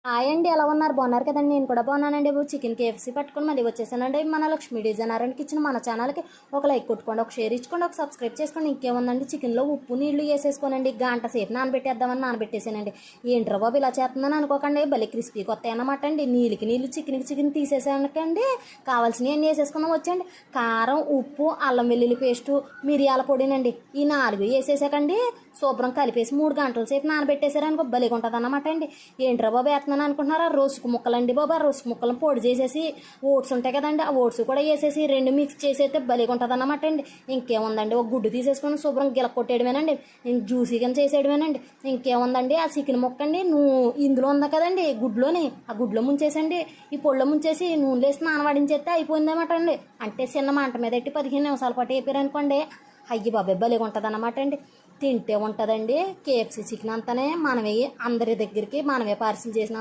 Hi అండి, ఎలా ఉన్నారు? బాగున్నారు కదండి. నేను కూడా బాగున్నానండి. చికెన్ కేఎఫ్సీ పట్టుకొని మళ్ళీ వచ్చేసానండి. మన లక్ష్మీ డిజైనర్ కిచెన్ మన ఛానల్కి ఒక లైక్ కొట్టుకోండి, ఒక షేర్ ఇచ్చుకోండి, ఒక సబ్స్క్రైబ్ చేసుకోండి. ఇంకేముందండి, చికెన్లో ఉప్పు నీళ్లు వేసేసుకోనండి. గంట సేపు నానబెట్టేద్దామని నానబెట్టేసానండి. ఏంట్రా బాబు ఇలా చేస్తుందని అనుకోకండి, భలే క్రిస్పీ కొత్త అన్నమాట అండి. నీళ్ళు చికెన్ తీసేసాకండి. కావాల్సినవి అన్నీ వేసేసుకుందాం వచ్చండి. కారం, ఉప్పు, అల్లం వెల్లుల్లి పేస్టు, మిరియాల పొడినండి. ఈ 4 వేసేసాకండి. శుభ్రం కలిపేసి 3 గంటల సేపు నానబెట్టేసారనుకో భలేగా ఉంటుంది అన్నమాట అండి. ఏంట్రా బాబు వేస్తున్నాను అనుకుంటున్నారా? రోసుకు ముక్కలండి బాబా. రోసుకు ముక్కలను పొడి చేసేసి ఓట్స్ ఉంటాయి కదండి, ఆ ఓట్స్ కూడా వేసేసి 2 మిక్స్ చేసేస్తే భలేగా ఉంటుంది అన్నమాట అండి. ఇంకేముందండి, ఒక గుడ్డు తీసేసుకొని శుభ్రం గిల కొట్టేయడమేనండి. జ్యూసీగా చేసేయడమేనండి. ఇంకేముందండి, ఆ చికెన్ ముక్క అండి ఇందులో ఉంది కదండి గుడ్లోని, ఆ గుడ్లో ముంచేసండి. ఈ పొడిలో ముంచేసి నూనెలో వేసి నానబడించేస్తే అయిపోయిందన్నమాట అండి. అంటే చిన్న మంట మీద పెట్టి 15 నిమిషాల పాటు వేపారనుకోండి, అయ్యి బాబాయ్ భలేగా ఉంటుంది అన్నమాట అండి. తింటే ఉంటుందండి. కేఎఫ్సీ చికెన్ అంతానే మనమే అందరి దగ్గరికి మనమే పార్సిల్ చేసినంత